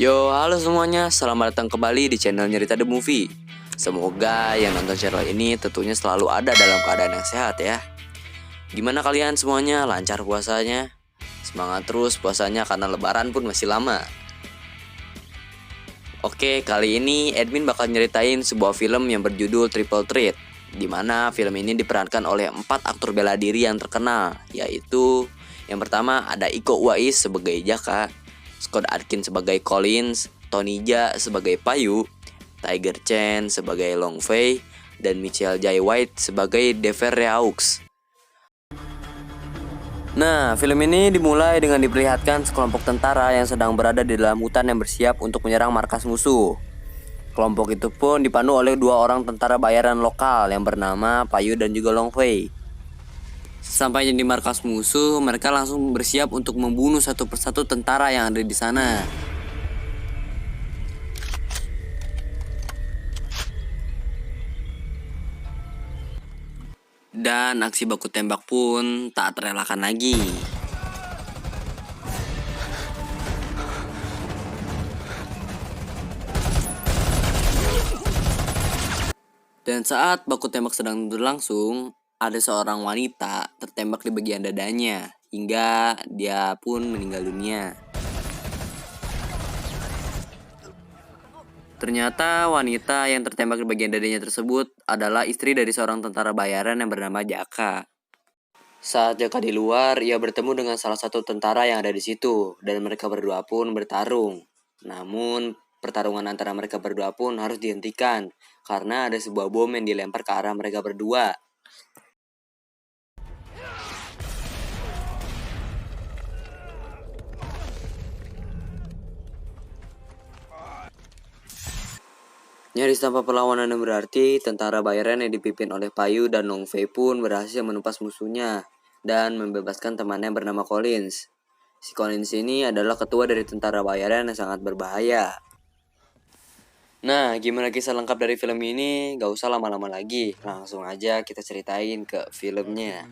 Yo, halo semuanya, selamat datang kembali di channel Nyerita The Movie. Semoga yang nonton channel ini tentunya selalu ada dalam keadaan yang sehat ya. Gimana kalian semuanya, lancar puasanya? Semangat terus puasanya karena lebaran pun masih lama. Oke, kali ini admin bakal nyeritain sebuah film yang berjudul Triple Threat, di mana film ini diperankan oleh 4 aktor bela diri yang terkenal, yaitu yang pertama ada Iko Uwais sebagai Jaka, Scott Adkins sebagai Collins, Tony Jaa sebagai Payu, Tiger Chen sebagai Long Fei, dan Michael Jai White sebagai Dever Reaux. Nah, film ini dimulai dengan diperlihatkan sekelompok tentara yang sedang berada di dalam hutan yang bersiap untuk menyerang markas musuh. Kelompok itu pun dipandu oleh 2 orang tentara bayaran lokal yang bernama Payu dan juga Long Fei. Sesampainya di markas musuh, mereka langsung bersiap untuk membunuh satu persatu tentara yang ada di sana. Dan aksi baku tembak pun tak terelakkan lagi. Dan saat baku tembak sedang berlangsung, ada seorang wanita tertembak di bagian dadanya hingga dia pun meninggal dunia. Ternyata wanita yang tertembak di bagian dadanya tersebut adalah istri dari seorang tentara bayaran yang bernama Jaka. Saat Jaka di luar, ia bertemu dengan salah satu tentara yang ada di situ dan mereka berdua pun bertarung. Namun, pertarungan antara mereka berdua pun harus dihentikan karena ada sebuah bom yang dilempar ke arah mereka berdua. Nyaris tanpa perlawanan yang berarti, tentara bayaran yang dipimpin oleh Payu dan Long Fei pun berhasil menumpas musuhnya dan membebaskan temannya bernama Collins. Si Collins ini adalah ketua dari tentara bayaran yang sangat berbahaya. Nah, gimana kisah lengkap dari film ini? Gak usah lama-lama lagi, langsung aja kita ceritain ke filmnya.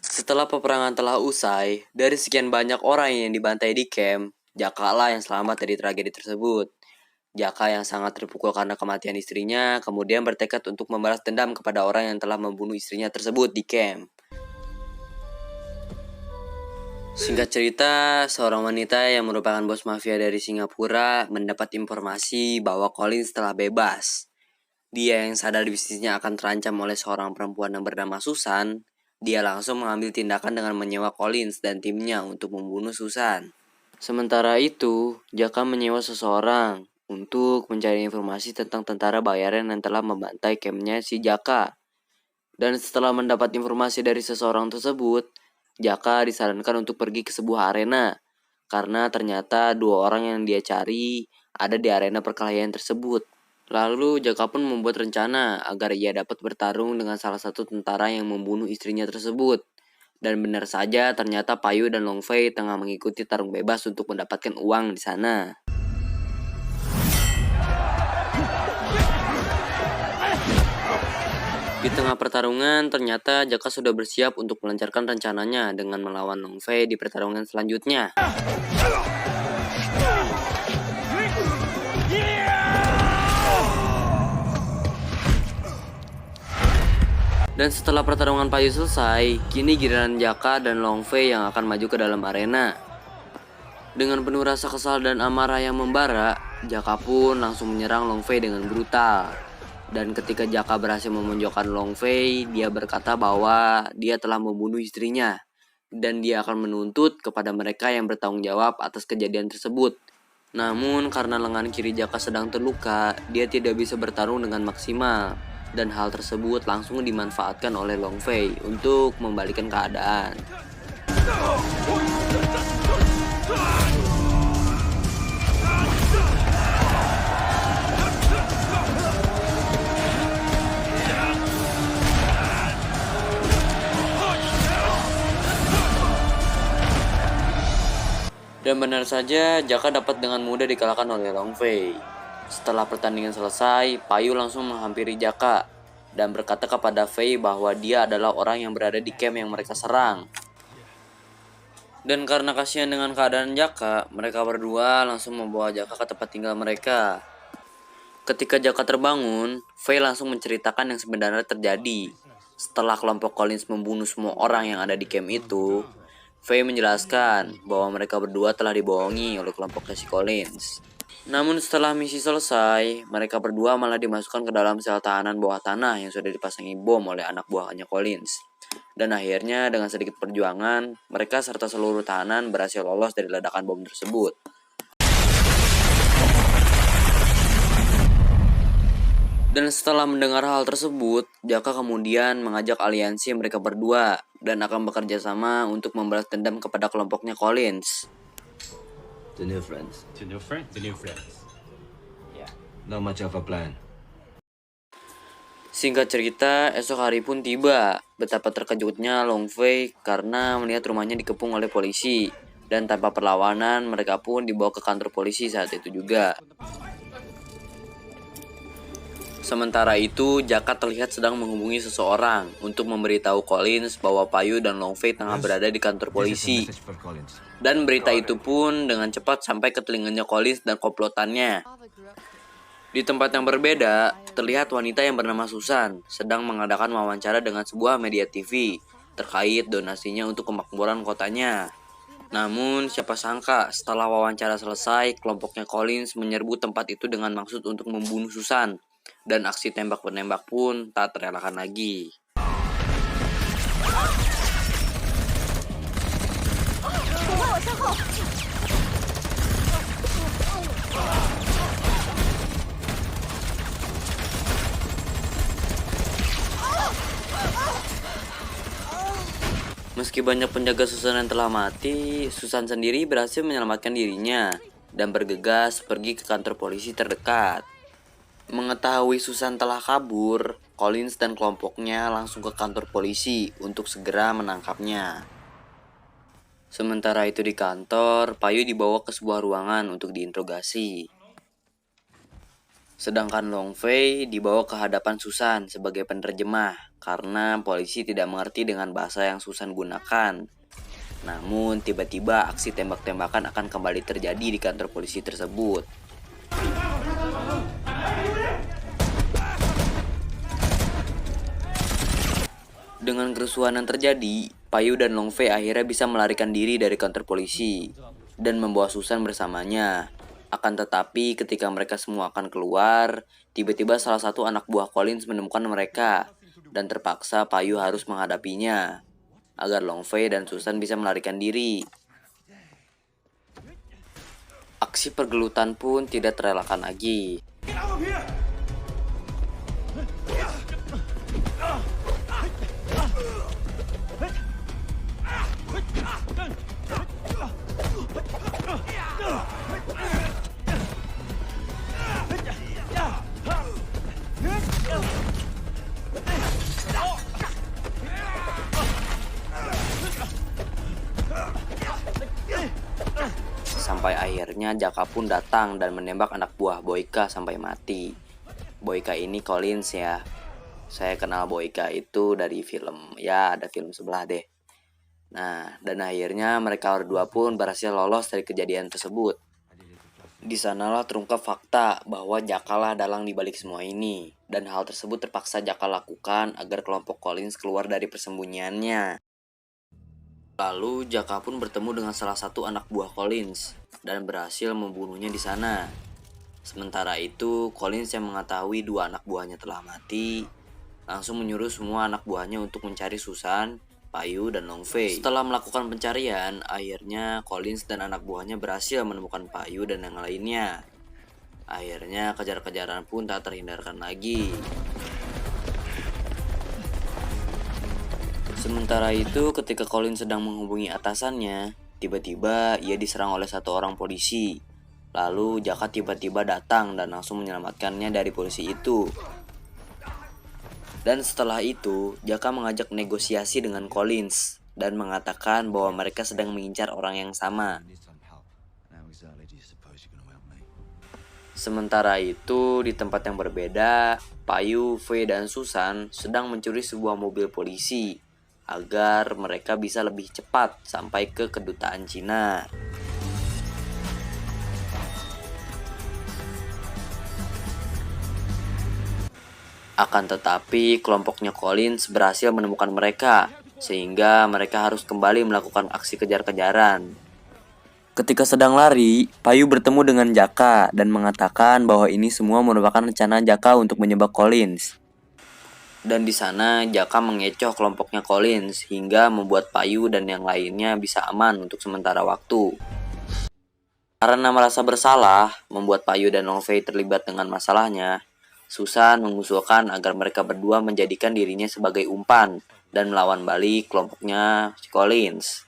Setelah peperangan telah usai, dari sekian banyak orang yang dibantai di camp, Jaka lah yang selamat dari tragedi tersebut. Jaka yang sangat terpukul karena kematian istrinya, kemudian bertekad untuk membalas dendam kepada orang yang telah membunuh istrinya tersebut di camp. Singkat cerita, seorang wanita yang merupakan bos mafia dari Singapura mendapat informasi bahwa Collins telah bebas. Dia yang sadar bisnisnya akan terancam oleh seorang perempuan yang bernama Susan, dia langsung mengambil tindakan dengan menyewa Collins dan timnya untuk membunuh Susan. Sementara itu, Jaka menyewa seseorang untuk mencari informasi tentang tentara bayaran yang telah membantai campnya si Jaka. Dan setelah mendapat informasi dari seseorang tersebut, Jaka disarankan untuk pergi ke sebuah arena. Karena ternyata 2 orang yang dia cari ada di arena perkelahian tersebut. Lalu Jaka pun membuat rencana agar ia dapat bertarung dengan salah satu tentara yang membunuh istrinya tersebut. Dan benar saja ternyata Payu dan Long Fei tengah mengikuti tarung bebas untuk mendapatkan uang di sana. Di tengah pertarungan, ternyata Jaka sudah bersiap untuk melancarkan rencananya dengan melawan Long Fei di pertarungan selanjutnya. Dan setelah pertarungan Payu selesai, kini giliran Jaka dan Long Fei yang akan maju ke dalam arena. Dengan penuh rasa kesal dan amarah yang membara, Jaka pun langsung menyerang Long Fei dengan brutal. Dan ketika Jaka berhasil memonjokkan Long Fei, dia berkata bahwa dia telah membunuh istrinya. Dan dia akan menuntut kepada mereka yang bertanggung jawab atas kejadian tersebut. Namun karena lengan kiri Jaka sedang terluka, dia tidak bisa bertarung dengan maksimal. Dan hal tersebut langsung dimanfaatkan oleh Long Fei untuk membalikan keadaan. Dan benar saja, Jaka dapat dengan mudah dikalahkan oleh Long Fei. Setelah pertandingan selesai, Payu langsung menghampiri Jaka dan berkata kepada Fei bahwa dia adalah orang yang berada di camp yang mereka serang. Dan karena kasihan dengan keadaan Jaka, mereka berdua langsung membawa Jaka ke tempat tinggal mereka. Ketika Jaka terbangun, Faye langsung menceritakan yang sebenarnya terjadi. Setelah kelompok Collins membunuh semua orang yang ada di camp itu, Faye menjelaskan bahwa mereka berdua telah dibohongi oleh kelompoknya si Collins. Namun setelah misi selesai, mereka berdua malah dimasukkan ke dalam sel tahanan bawah tanah yang sudah dipasangi bom oleh anak buahnya Collins. Dan akhirnya dengan sedikit perjuangan, mereka serta seluruh tahanan berhasil lolos dari ledakan bom tersebut. Dan setelah mendengar hal tersebut, Jaka kemudian mengajak aliansi mereka berdua dan akan bekerja sama untuk membalas dendam kepada kelompoknya Collins. The new friends. To new friends? The new friends. Yeah. Not much of a plan. Singkat cerita, esok hari pun tiba. Betapa terkejutnya Long Fei karena melihat rumahnya dikepung oleh polisi. Dan tanpa perlawanan, mereka pun dibawa ke kantor polisi saat itu juga. Sementara itu, Jaka terlihat sedang menghubungi seseorang untuk memberitahu Collins bahwa Payu dan Long Fei tengah berada di kantor polisi. Dan berita itu pun dengan cepat sampai ke telinganya Collins dan komplotannya. Di tempat yang berbeda, terlihat wanita yang bernama Susan sedang mengadakan wawancara dengan sebuah media TV terkait donasinya untuk kemakmuran kotanya. Namun, siapa sangka setelah wawancara selesai, kelompoknya Collins menyerbu tempat itu dengan maksud untuk membunuh Susan. Dan aksi tembak-menembak pun tak terelakkan lagi. Meski banyak penjaga Susan yang telah mati, Susan sendiri berhasil menyelamatkan dirinya dan bergegas pergi ke kantor polisi terdekat. Mengetahui Susan telah kabur, Collins dan kelompoknya langsung ke kantor polisi untuk segera menangkapnya. Sementara itu di kantor, Payu dibawa ke sebuah ruangan untuk diinterogasi. Sedangkan Long Fei dibawa ke hadapan Susan sebagai penerjemah karena polisi tidak mengerti dengan bahasa yang Susan gunakan. Namun tiba-tiba aksi tembak-tembakan akan kembali terjadi di kantor polisi tersebut. Dengan kerusuhan yang terjadi, Payu dan Long Fei akhirnya bisa melarikan diri dari kantor polisi dan membawa Susan bersamanya. Akan tetapi ketika mereka semua akan keluar, tiba-tiba salah satu anak buah Collins menemukan mereka dan terpaksa Payu harus menghadapinya agar Long Fei dan Susan bisa melarikan diri. Aksi pergelutan pun tidak terelakkan lagi. Sampai akhirnya Jaka pun datang dan menembak anak buah Boyka sampai mati. Boyka ini Collins ya. Saya kenal Boyka itu dari film, ya ada film sebelah deh. Nah, dan akhirnya mereka berdua pun berhasil lolos dari kejadian tersebut. Di sanalah terungkap fakta bahwa Jaka lah dalang dibalik semua ini. Dan hal tersebut terpaksa Jaka lakukan agar kelompok Collins keluar dari persembunyiannya. Lalu Jaka pun bertemu dengan salah satu anak buah Collins dan berhasil membunuhnya di sana. Sementara itu, Collins yang mengetahui dua anak buahnya telah mati, langsung menyuruh semua anak buahnya untuk mencari Susan, Payu, dan Long Fei. Setelah melakukan pencarian, akhirnya Collins dan anak buahnya berhasil menemukan Payu dan yang lainnya. Akhirnya kejar-kejaran pun tak terhindarkan lagi. Sementara itu, ketika Collins sedang menghubungi atasannya, tiba-tiba ia diserang oleh satu orang polisi. Lalu Jaka tiba-tiba datang dan langsung menyelamatkannya dari polisi itu. Dan setelah itu, Jaka mengajak negosiasi dengan Collins dan mengatakan bahwa mereka sedang mengincar orang yang sama. Sementara itu, di tempat yang berbeda, Payu, Fei, dan Susan sedang mencuri sebuah mobil polisi. agar mereka bisa lebih cepat sampai ke kedutaan Cina. Akan tetapi, kelompoknya Collins berhasil menemukan mereka, sehingga mereka harus kembali melakukan aksi kejar-kejaran. Ketika sedang lari, Payu bertemu dengan Jaka dan mengatakan bahwa ini semua merupakan rencana Jaka untuk menyebab Collins. Dan di sana, Jaka mengecoh kelompoknya Collins hingga membuat Payu dan yang lainnya bisa aman untuk sementara waktu. Karena merasa bersalah, membuat Payu dan Long Fei terlibat dengan masalahnya, Susan mengusulkan agar mereka berdua menjadikan dirinya sebagai umpan dan melawan balik kelompoknya si Collins.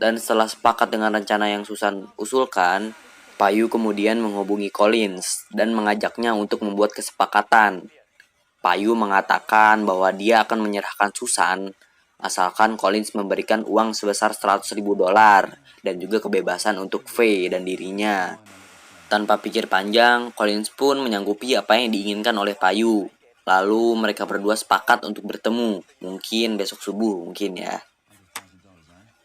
Dan setelah sepakat dengan rencana yang Susan usulkan, Payu kemudian menghubungi Collins dan mengajaknya untuk membuat kesepakatan. Payu mengatakan bahwa dia akan menyerahkan Susan asalkan Collins memberikan uang sebesar $100.000 dan juga kebebasan untuk Fei dan dirinya. Tanpa pikir panjang, Collins pun menyanggupi apa yang diinginkan oleh Payu. Lalu mereka berdua sepakat untuk bertemu, mungkin besok subuh mungkin ya.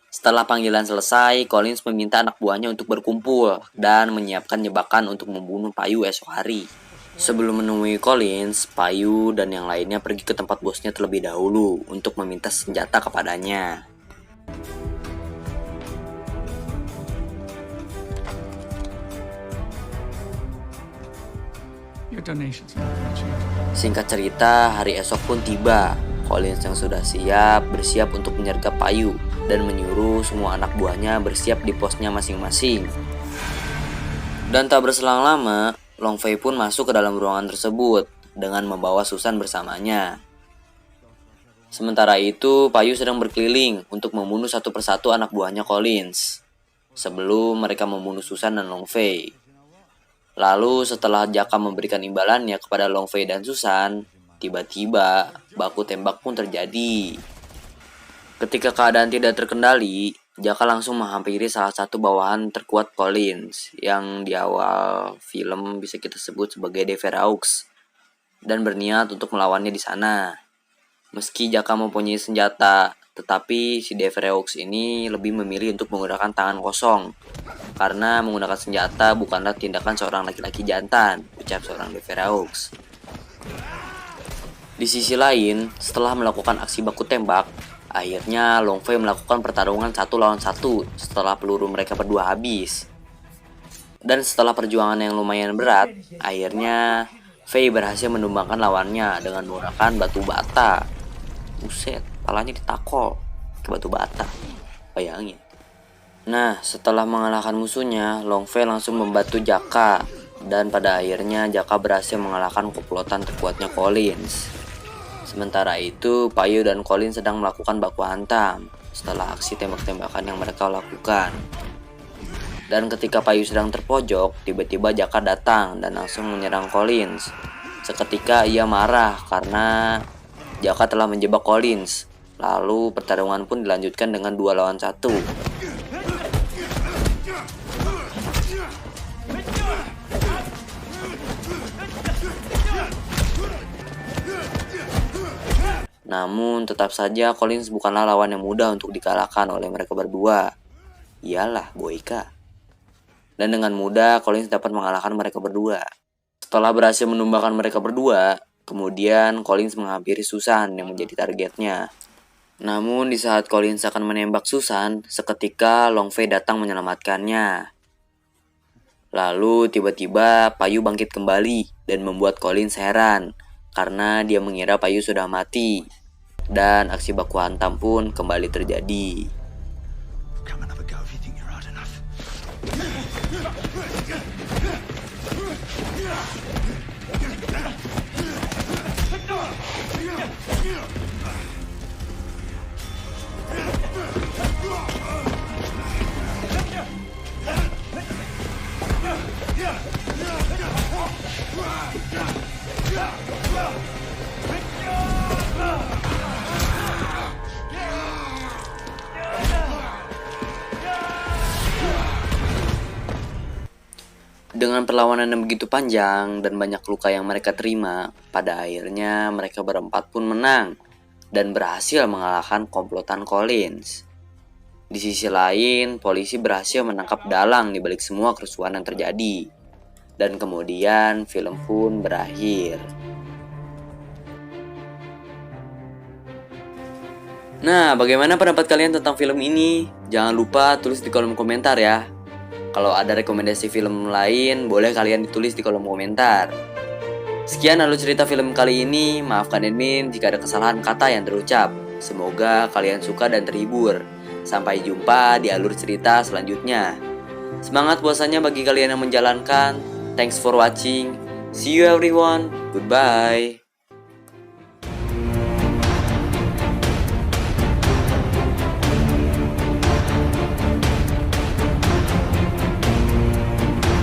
Setelah panggilan selesai, Collins meminta anak buahnya untuk berkumpul dan menyiapkan jebakan untuk membunuh Payu esok hari. Sebelum menemui Collins, Payu dan yang lainnya pergi ke tempat bosnya terlebih dahulu untuk meminta senjata kepadanya. Singkat cerita, hari esok pun tiba. Collins yang sudah bersiap untuk menyergap Payu dan menyuruh semua anak buahnya bersiap di posnya masing-masing. Dan tak berselang lama, Long Fei pun masuk ke dalam ruangan tersebut dengan membawa Susan bersamanya. Sementara itu, Payu sedang berkeliling untuk membunuh satu persatu anak buahnya Collins sebelum mereka membunuh Susan dan Long Fei. Lalu setelah Jaka memberikan imbalannya kepada Long Fei dan Susan, tiba-tiba baku tembak pun terjadi. Ketika keadaan tidak terkendali, Jaka langsung menghampiri salah satu bawahan terkuat Collins yang di awal film bisa kita sebut sebagai Deveraux dan berniat untuk melawannya di sana. Meski Jaka mempunyai senjata, tetapi si Deveraux ini lebih memilih untuk menggunakan tangan kosong. Karena menggunakan senjata bukanlah tindakan seorang laki-laki jantan, ucap seorang Deveraux. Di sisi lain, setelah melakukan aksi baku tembak, akhirnya Long Fei melakukan pertarungan 1 lawan 1 setelah peluru mereka berdua habis. Dan setelah perjuangan yang lumayan berat, akhirnya Fei berhasil menumbangkan lawannya dengan menggunakan batu bata. Buset, palanya ditakol ke batu bata. Bayangin. Nah, setelah mengalahkan musuhnya, Long Fei langsung membantu Jaka. Dan pada akhirnya Jaka berhasil mengalahkan komplotan terkuatnya Collins. Sementara itu, Payu dan Collins sedang melakukan baku hantam setelah aksi tembak-tembakan yang mereka lakukan. Dan ketika Payu sedang terpojok, tiba-tiba Jaka datang dan langsung menyerang Collins. Seketika ia marah karena Jaka telah menjebak Collins. Lalu pertarungan pun dilanjutkan dengan 2 lawan 1. Namun tetap saja Collins bukanlah lawan yang mudah untuk dikalahkan oleh mereka berdua. Iyalah, Boyka. Dan dengan mudah Collins dapat mengalahkan mereka berdua. Setelah berhasil menumbangkan mereka berdua, kemudian Collins menghampiri Susan yang menjadi targetnya. Namun di saat Collins akan menembak Susan, seketika Long Fei datang menyelamatkannya. Lalu tiba-tiba Payu bangkit kembali dan membuat Collins heran karena dia mengira Payu sudah mati. Dan aksi baku hantam pun kembali terjadi. Dengan perlawanan yang begitu panjang dan banyak luka yang mereka terima, pada akhirnya mereka berempat pun menang. dan berhasil mengalahkan komplotan Collins. Di sisi lain, polisi berhasil menangkap dalang di balik semua kerusuhan yang terjadi. Dan kemudian film pun berakhir. Nah, bagaimana pendapat kalian tentang film ini? Jangan lupa tulis di kolom komentar ya. Kalau ada rekomendasi film lain, boleh kalian ditulis di kolom komentar. Sekian alur cerita film kali ini. Maafkan admin jika ada kesalahan kata yang terucap. Semoga kalian suka dan terhibur. Sampai jumpa di alur cerita selanjutnya. Semangat puasanya bagi kalian yang menjalankan. Thanks for watching. See you everyone. Goodbye.